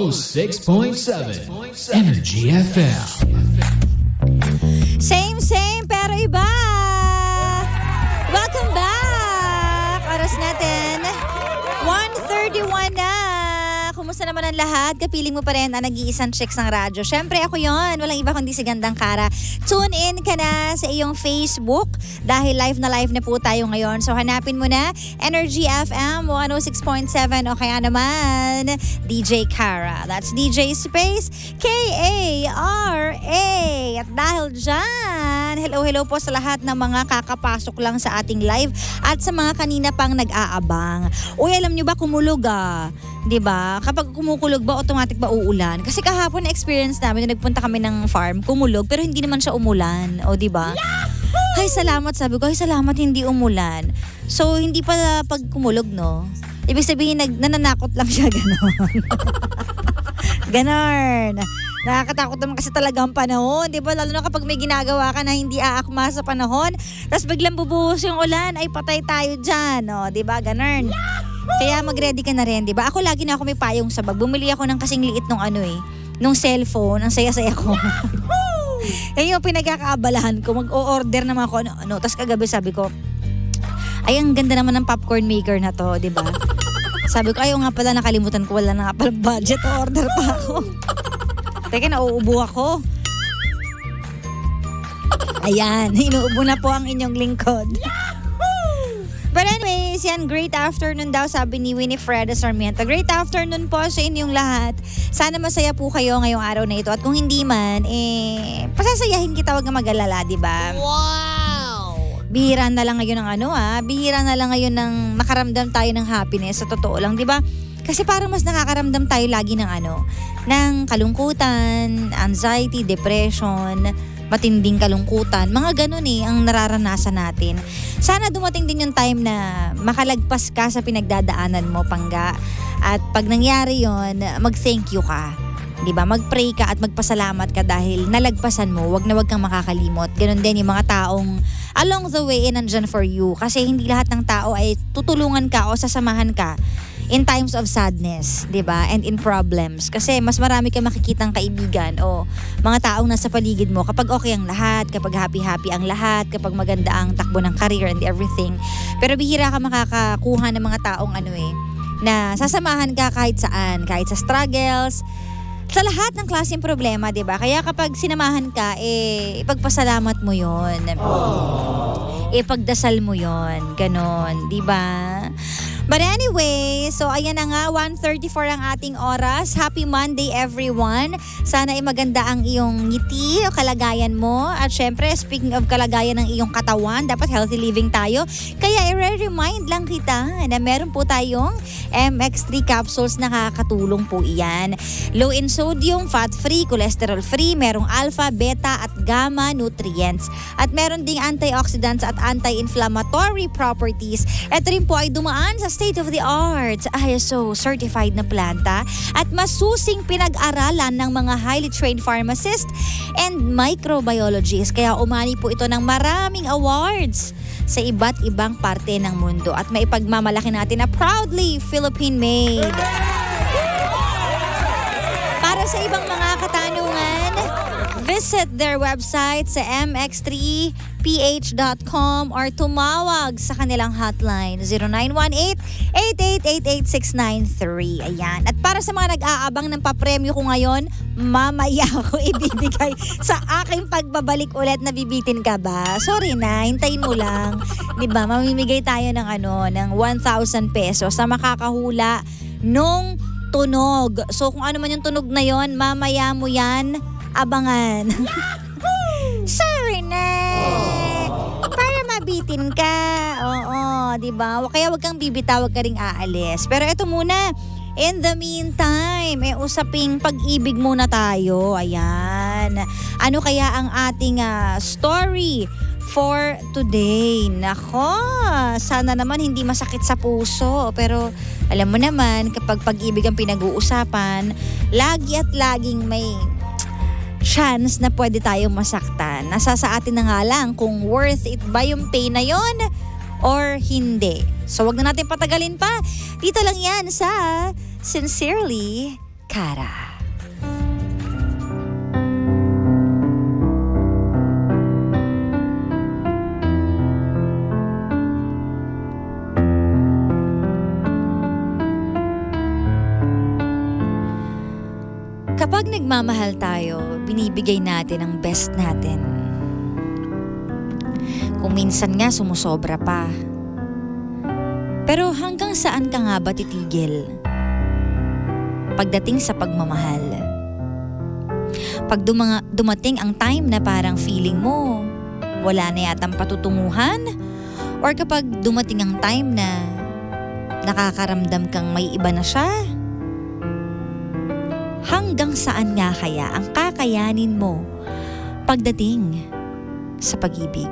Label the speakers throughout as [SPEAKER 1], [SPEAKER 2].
[SPEAKER 1] 106.7 Energy FM.
[SPEAKER 2] Same pero iba. Welcome back. Oras natin 1:31 na. Kumusta naman ang lahat? Kapiling mo pa rin ang nag-iisang chicks ng radyo. Syempre ako yon. Walang iba kundi si Gandang Kara. Tune in ka na sa iyong Facebook dahil live na po tayo ngayon. So hanapin mo na Energy FM 106.7 o kaya naman DJ Kara. That's DJ Space K-A-R-A. At dahil dyan, hello po sa lahat ng mga kakapasok lang sa ating live at sa mga kanina pang nag-aabang. Uy, alam nyo ba kumulog Diba? Kapag kumukulog ba, automatic ba uulan? Kasi kahapon na-experience namin na nagpunta kami ng farm, kumulog, pero hindi naman siya umulan. O diba? Hay, salamat. Sabi ko, hay, salamat hindi umulan. So, hindi pala pag kumulog, no? Ibig sabihin, nananakot lang siya, gano'n. Ganon. Nakakatakot naman kasi talaga ang panahon, di ba? Lalo na kapag may ginagawa ka na hindi aakma sa panahon, tapos biglang bubuhos yung ulan, ay patay tayo dyan, no? Di ba? Ganon. Kaya mag-ready ka na rin, di ba? Ako lagi na ako may payong sa bag. Bumili ako ng kasing liit nung nung cellphone. Ang saya-saya ko. Yan yung pinagkakaabalahan ko. Mag-o-order naman ako. Tapos kagabi sabi ko, ay, ang ganda naman ng popcorn maker na to, di ba? Sabi ko, ayaw nga pala, nakalimutan ko. Wala na nga pala budget. Order pa ako. Teka, nauubo ako. Ayan, inuubo na po ang inyong lingkod. But anyways, yan, great afternoon daw, sabi ni Winifreda Sarmiento. Great afternoon po sa inyong lahat. Sana masaya po kayo ngayong araw na ito. At kung hindi man, pasasayahin kita, wag na mag-alala, di ba? Wow! Bihira na lang ngayon ng bihira na lang ngayon ng makaramdam tayo ng happiness. Sa totoo lang, di ba? Kasi parang mas nakakaramdam tayo lagi ng ng kalungkutan, anxiety, depression, matinding kalungkutan. Mga ganun ang nararanasan natin. Sana dumating din yung time na makalagpas ka sa pinagdadaanan mo, Pangga. At pag nangyari yon, mag-thank you ka. Diba? Mag-pray ka at magpasalamat ka dahil nalagpasan mo. Wag na wag kang makakalimot. Ganun din yung mga taong along the way nandyan for you. Kasi hindi lahat ng tao ay tutulungan ka o sasamahan ka in times of sadness, di ba? And in problems. Kasi mas marami kang makikitang kaibigan o mga taong nasa paligid mo kapag okay ang lahat, kapag happy-happy ang lahat, kapag maganda ang takbo ng career and everything. Pero bihira ka makakakuha ng mga taong na sasamahan ka kahit saan, kahit sa struggles, sa lahat ng klaseng problema, di ba? Kaya kapag sinamahan ka, ipagpasalamat mo yon, ipagdasal mo yon, ganon, di ba? But anyway, so ayan na nga, 1:34 ang ating oras. Happy Monday everyone. Sana ay maganda ang iyong ngiti o kalagayan mo. At syempre, speaking of kalagayan ng iyong katawan, dapat healthy living tayo. Kaya i-remind lang kita na meron po tayong MX3 capsules na nakakatulong po iyan. Low in sodium, fat-free, cholesterol-free, merong alpha, beta at gamma nutrients. At meron ding antioxidants at anti-inflammatory properties. Ito rin po ay dumaan sa state-of-the-art ISO certified na planta at masusing pinag-aralan ng mga highly trained pharmacists and microbiologists. Kaya umani po ito ng maraming awards sa iba't ibang parte ng mundo at maipagmamalaki natin na proudly Philippine-made. Para sa ibang mga katanungan, visit their website sa mx3ph.com or tumawag sa kanilang hotline 0918-8888-693. Ayan. At para sa mga nag-aabang ng papremyo ko ngayon, mamaya ako ibibigay sa aking pagbabalik ulit. Nabibitin ka ba? Sorry na, hintayin mo lang. Diba? Mamimigay tayo ng ng 1,000 pesos sa makakahula nung tunog. So kung ano man yung tunog na yon, mamaya mo yan abangan. Sorry na. Para mabitin ka. Oo, di ba? Kaya wag kang bibitaw, wag ka ring aalis. Pero eto muna, in the meantime, usaping pag-ibig muna tayo. Ayan. Ano kaya ang ating story for today? Nako, sana naman hindi masakit sa puso. Pero alam mo naman, kapag pag-ibig ang pinag-uusapan, lagi at laging may chance na pwede tayong masaktan. Nasa sa atin na nga lang kung worth it ba yung pain na yon or hindi. So wag na natin patagalin pa. Dito lang yan sa Sincerely Cara. Kapag nagmamahal tayo, binibigay natin ang best natin. Kung minsan nga sumusobra pa. Pero hanggang saan ka nga ba titigil? Pagdating sa pagmamahal. Pag dumating ang time na parang feeling mo, wala na yatang patutunguhan? Or kapag dumating ang time na nakakaramdam kang may iba na siya? Hanggang saan nga kaya ang kakayanin mo pagdating sa pag-ibig?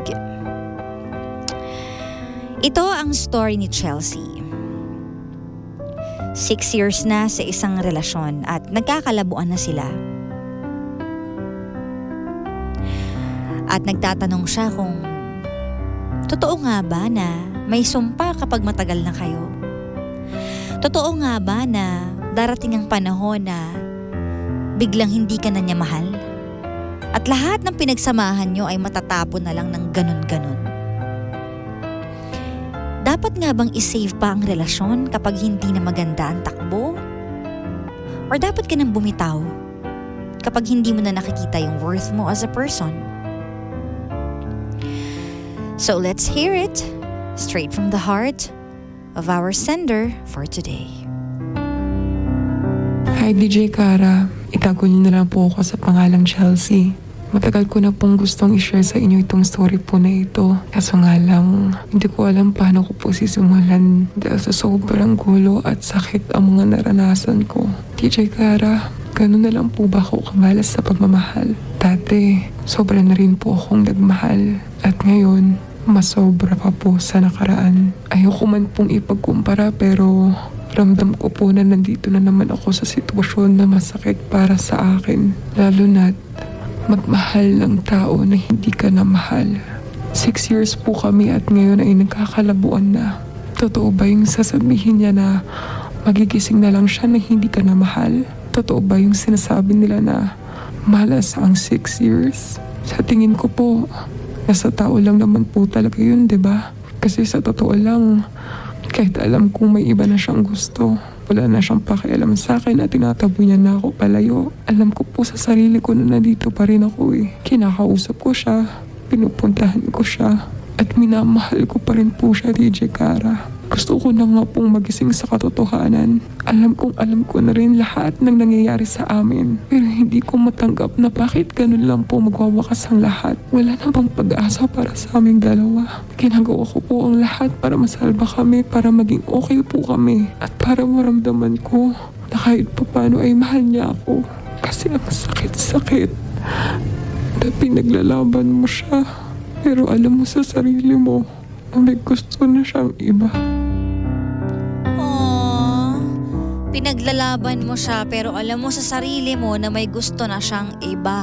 [SPEAKER 2] Ito ang story ni Chelsea. 6 years na sa isang relasyon at nagkakalabuan na sila. At nagtatanong siya kung totoo nga ba na may sumpa kapag matagal na kayo? Totoo nga ba na darating ang panahon na biglang hindi ka na niya mahal? At lahat ng pinagsamahan nyo ay matatapon na lang ng ganun-ganun. Dapat nga bang isave pa ang relasyon kapag hindi na maganda ang takbo? Or dapat ka nang bumitaw kapag hindi mo na nakikita yung worth mo as a person? So let's hear it straight from the heart of our sender for today.
[SPEAKER 3] Hi DJ Cara, itago niyo na lang po ako sa pangalang Chelsea. Matagal ko na pong gustong i-share sa inyo itong story po na ito. Kaso nga lang, hindi ko alam paano ko po sisimulan dahil sa sobrang gulo at sakit ang mga naranasan ko. DJ Cara, ganun na lang po ba ako kamalas sa pagmamahal? Dati, sobra na rin po akong nagmahal. At ngayon, mas sobra pa po sa nakaraan. Ayoko man pong ipagkumpara pero ramdam ko po na nandito na naman ako sa sitwasyon na masakit para sa akin. Lalo na't magmahal ng tao na hindi ka na mahal. 6 years po kami at ngayon ay nagkakalabuan na. Totoo ba yung sasabihin niya na magigising na lang siya na hindi ka na mahal? Totoo ba yung sinasabi nila na malas ang 6 years? Sa tingin ko po, nasa tao lang naman po talaga yun, diba? Kasi sa totoo lang, kahit alam kong may iba na siyang gusto, wala na siyang pakialam sa akin at tinataboy niya na ako palayo. Alam ko po sa sarili ko na nandito pa rin ako eh. Kinakausap ko siya, pinupuntahan ko siya, at minamahal ko pa rin po siya, DJ Cara. Gusto ko na nga pong magising sa katotohanan. Alam ko na rin lahat ng nangyayari sa amin. Pero hindi ko matanggap na bakit ganun lang po magwawakas ang lahat. Wala na bang pag-asa para sa aming dalawa? Ginagawa ko po ang lahat para masalba kami, para maging okay po kami. At para maramdaman ko na kahit pa paano ay mahal niya ako. Kasi ang sakit-sakit na pinaglalaban mo siya. Pero alam mo sa sarili mo na may gusto na siyang iba.
[SPEAKER 2] Pinaglalaban mo siya pero alam mo sa sarili mo na may gusto na siyang iba.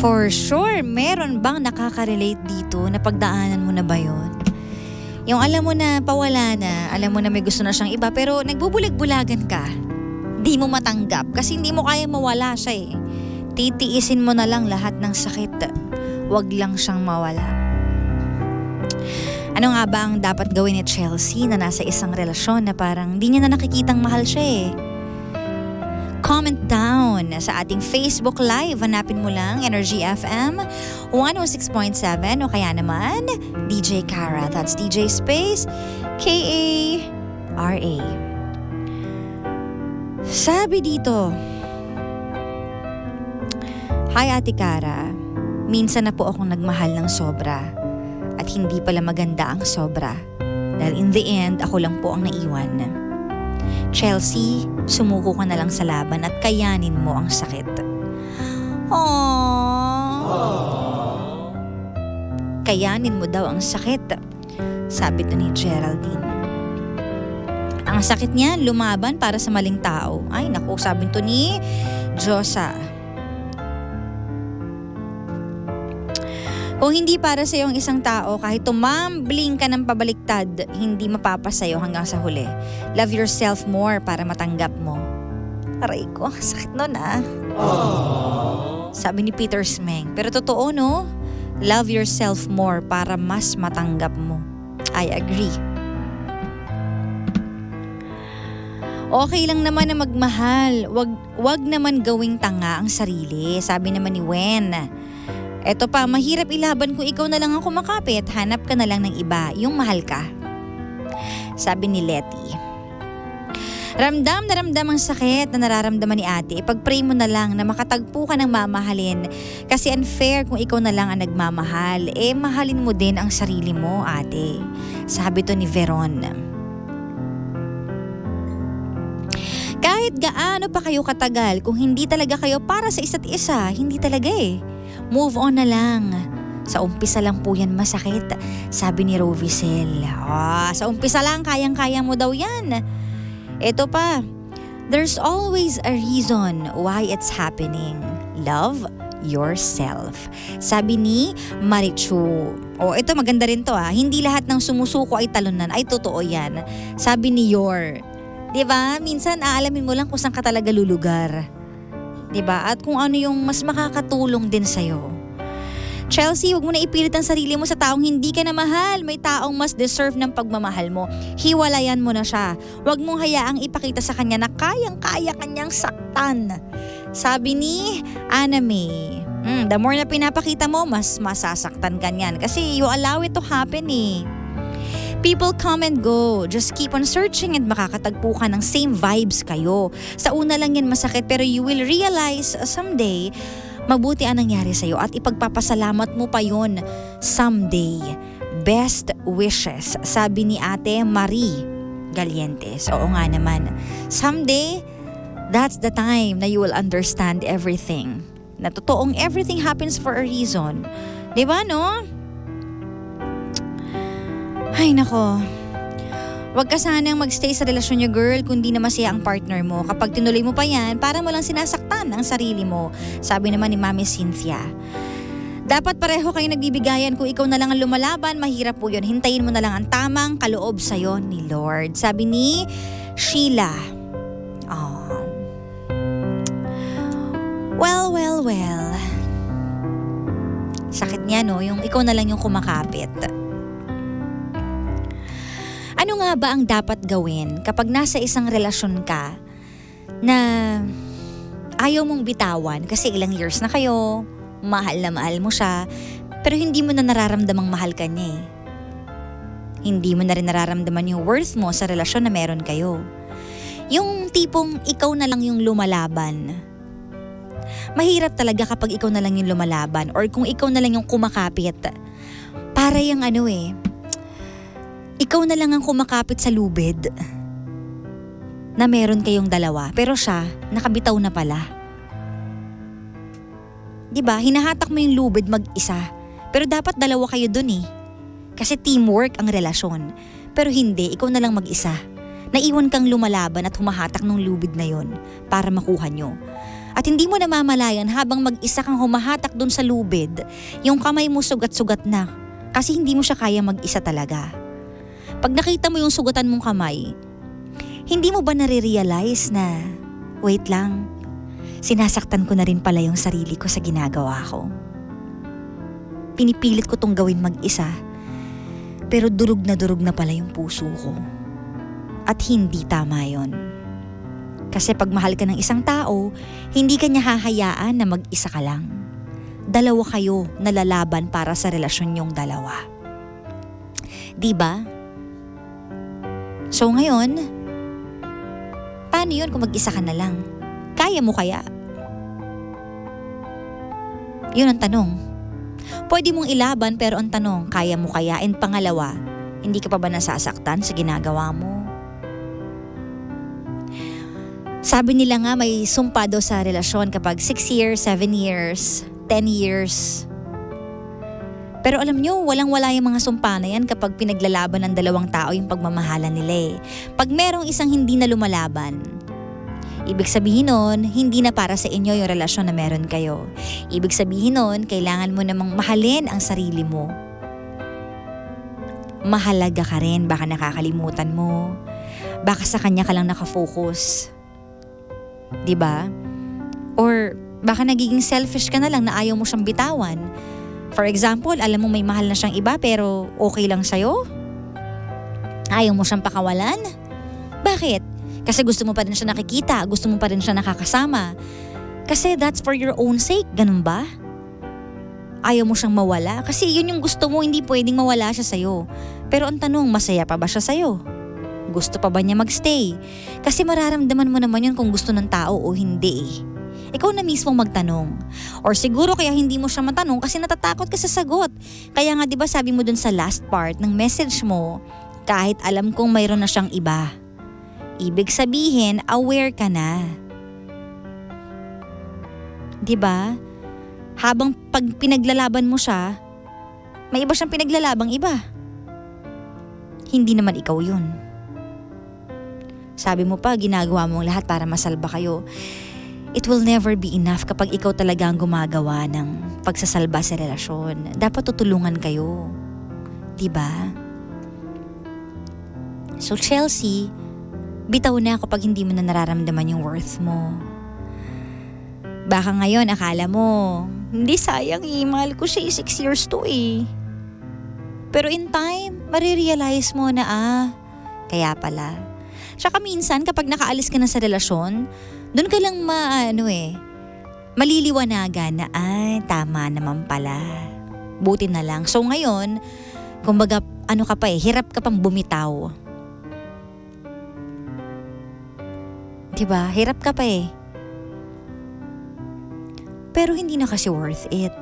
[SPEAKER 2] For sure, meron bang nakaka-relate dito na pagdaanan mo na ba yun? Yung alam mo na pawala na, alam mo na may gusto na siyang iba pero nagbubulag-bulagan ka. Di mo matanggap kasi hindi mo kaya mawala siya eh. Titiisin mo na lang lahat ng sakit. Wag lang siyang mawala. Ano nga ba ang dapat gawin ni Chelsea na nasa isang relasyon na parang di niya na nakikitang mahal siya eh? Comment down sa ating Facebook Live. Hanapin mo lang Energy FM 106.7 o kaya naman DJ Cara. That's DJ Space K-A-R-A. Sabi dito, Hi Ate Cara, minsan na po akong nagmahal ng sobra. At hindi pala maganda ang sobra. Dahil in the end, ako lang po ang naiwan. Chelsea, sumuko ka na lang sa laban at kayanin mo ang sakit. Aww. Kayanin mo daw ang sakit, sabi to ni Geraldine. Ang sakit niya, lumaban para sa maling tao. Ay naku, sabi to ni Josa. Kung hindi para sa iyo ang isang tao, kahit tumambling ka ng pabaliktad, hindi mapapasayo hanggang sa huli. Love yourself more para matanggap mo. Aray ko, sakit nun Sabi ni Peter Smeng. Pero totoo no? Love yourself more para mas matanggap mo. I agree. Okay lang naman na magmahal. Wag naman gawing tanga ang sarili. Sabi naman ni Wen. Eto pa, mahirap ilaban kung ikaw na lang ang kumakapit. Hanap ka na lang ng iba, yung mahal ka. Sabi ni Letty. Ramdam na ramdam ang sakit na nararamdaman ni ate. Ipag-pray mo na lang na makatagpo ka ng mamahalin. Kasi unfair kung ikaw na lang ang nagmamahal. Mahalin mo din ang sarili mo, ate. Sabi to ni Veron. Kahit gaano pa kayo katagal, kung hindi talaga kayo para sa isa't isa, hindi talaga Move on na lang. Sa umpisa lang po yan masakit, sabi ni Rovicel. Sa umpisa lang, kayang-kaya mo daw yan. Ito pa, there's always a reason why it's happening. Love yourself. Sabi ni Marichu. Ito maganda rin to Hindi lahat ng sumusuko ay talunan. Ay totoo yan. Sabi ni Yor. Diba? Minsan aalamin mo lang kung saan ka talaga lulugar. Diba? At kung ano yung mas makakatulong din sa'yo. Chelsea, huwag mo na ipilit ang sarili mo sa taong hindi ka na mahal. May taong mas deserve ng pagmamahal mo. Hiwalayan mo na siya. Huwag mong hayaang ipakita sa kanya na kayang-kaya kanyang saktan. Sabi ni Anna May. The more na pinapakita mo, mas masasaktan ka niyan. Kasi you allow it to happen People come and go. Just keep on searching and makakatagpo ka ng same vibes kayo. Sa una lang yan masakit pero you will realize someday mabuti ang nangyari sa'yo at ipagpapasalamat mo pa yon someday. Best wishes, sabi ni Ate Marie Galientes. Oo nga naman. Someday, that's the time na you will understand everything. Na totoong everything happens for a reason. Diba no? Ay nako. Huwag ka sanang magstay sa relasyon niyo, girl, kung di na masaya ang partner mo. Kapag tinuloy mo pa yan, parang mo lang sinasaktan ang sarili mo. Sabi naman ni Mami Cynthia. Dapat pareho kayo nagbibigayan. Kung ikaw na lang ang lumalaban, mahirap po yun. Hintayin mo na lang ang tamang kaloob sa'yo ni Lord. Sabi ni Sheila. Well. Sakit niya no, yung ikaw na lang yung kumakapit. Ano nga ba ang dapat gawin kapag nasa isang relasyon ka na ayaw mong bitawan kasi ilang years na kayo, mahal na mahal mo siya, pero hindi mo na nararamdamang mahal ka niya Hindi mo na rin nararamdaman yung worth mo sa relasyon na meron kayo. Yung tipong ikaw na lang yung lumalaban. Mahirap talaga kapag ikaw na lang yung lumalaban or kung ikaw na lang yung kumakapit. Para yung ikaw na lang ang kumakapit sa lubid na meron kayong dalawa. Pero siya, nakabitaw na pala. Diba? Hinahatak mo yung lubid mag-isa. Pero dapat dalawa kayo dun Kasi teamwork ang relasyon. Pero hindi, ikaw na lang mag-isa. Naiwan kang lumalaban at humahatak ng lubid na yon para makuha nyo. At hindi mo namamalayan habang mag-isa kang humahatak dun sa lubid, yung kamay mo sugat-sugat na. Kasi hindi mo siya kaya mag-isa talaga. Pag nakita mo yung sugatan mong kamay, hindi mo ba nare-realize na, wait lang, sinasaktan ko na rin pala yung sarili ko sa ginagawa ko. Pinipilit ko tong gawin mag-isa, pero durog na pala yung puso ko. At hindi tama yon. Kasi pag mahal ka ng isang tao, hindi ka niya hahayaan na mag-isa ka lang. Dalawa kayo na lalaban para sa relasyon niyong dalawa. Diba? So ngayon, paano yun kung mag-isa ka na lang? Kaya mo kaya? Yun ang tanong. Pwede mong ilaban pero ang tanong, kaya mo kaya? And pangalawa, hindi ka pa ba nasasaktan sa ginagawa mo? Sabi nila nga may sumpa daw sa relasyon kapag 6 years, 7 years, 10 years. Pero alam nyo, walang-wala yung mga sumpa na yan kapag pinaglalaban ng dalawang tao yung pagmamahalan nila Pag merong isang hindi na lumalaban, ibig sabihin nun, hindi na para sa inyo yung relasyon na meron kayo. Ibig sabihin nun, kailangan mo namang mahalin ang sarili mo. Mahalaga ka rin, baka nakakalimutan mo. Baka sa kanya ka lang nakafocus. 'Di ba? Or baka nagiging selfish ka na lang na ayaw mo siyang bitawan. For example, alam mo may mahal na siyang iba pero okay lang sa'yo? Ayaw mo siyang pakawalan? Bakit? Kasi gusto mo pa rin siya nakikita, gusto mo pa rin siya nakakasama. Kasi that's for your own sake, ganun ba? Ayaw mo siyang mawala? Kasi yun yung gusto mo, hindi pwedeng mawala siya sa'yo. Pero ang tanong, masaya pa ba siya sa'yo? Gusto pa ba niya magstay? Kasi mararamdaman mo naman yun kung gusto ng tao o hindi. Ikaw na mismo magtanong. Or siguro kaya hindi mo siya matanong kasi natatakot ka sa sagot. Kaya nga 'di ba sabi mo dun sa last part ng message mo, kahit alam kong mayroon na siyang iba. Ibig sabihin, aware ka na. 'Di ba? Habang pag pinaglalaban mo siya, may iba siyang pinaglalabang iba. Hindi naman ikaw 'yun. Sabi mo pa, ginagawa mo ang lahat para masalba kayo. It will never be enough kapag ikaw talaga ang gumagawa ng pagsasalba sa relasyon. Dapat tutulungan kayo. 'Di ba? So Chelsea, bitaw na kapag hindi mo na nararamdaman yung worth mo. Baka ngayon akala mo, hindi sayang mahal ko siya 6 years to Pero in time, marirealize mo na kaya pala. Tsaka minsan kapag nakaalis ka na sa relasyon, doon ka lang maliliwanagan na tama naman pala. Buti na lang. So ngayon, kumbaga ka pa hirap ka pang bumitaw. 'Di ba? Hirap ka pa Pero hindi na kasi worth it.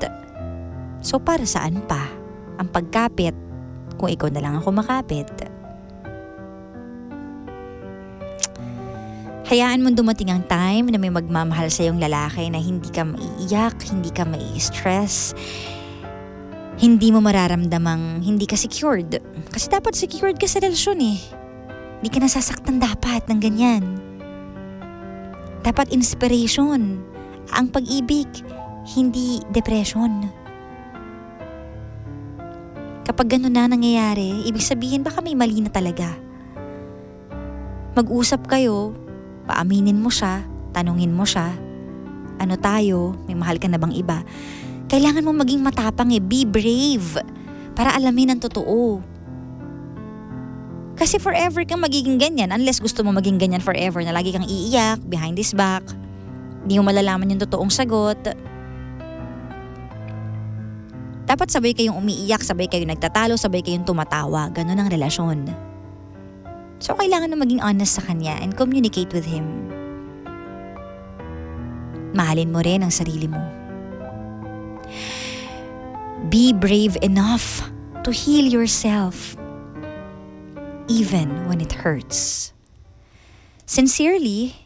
[SPEAKER 2] So para saan pa ang pagkapit kung ikaw na lang ako makapit? Hayaan mo dumating ang time na may magmamahal sa iyong lalaki na hindi ka maiiyak, hindi ka mai-stress, hindi mo mararamdamang hindi ka secured. Kasi dapat secured ka sa relasyon Hindi ka nasasaktan dapat ng ganyan. Dapat inspiration. Ang pag-ibig, hindi depression. Kapag gano'n na nangyayari, ibig sabihin baka may mali na talaga. Mag-usap kayo, paaminin mo siya, tanungin mo siya, ano tayo, may mahal ka na bang iba? Kailangan mo maging matapang be brave, para alamin ang totoo. Kasi forever kang magiging ganyan, unless gusto mo maging ganyan forever, na lagi kang iiyak, behind his back, hindi mo malalaman yung totoong sagot. Dapat sabay kayong umiiyak, sabay kayong nagtatalo, sabay kayong tumatawa, ganun ang relasyon. So, kailangan na maging honest sa kanya and communicate with him. Mahalin mo rin ang sarili mo. Be brave enough to heal yourself, even when it hurts. Sincerely,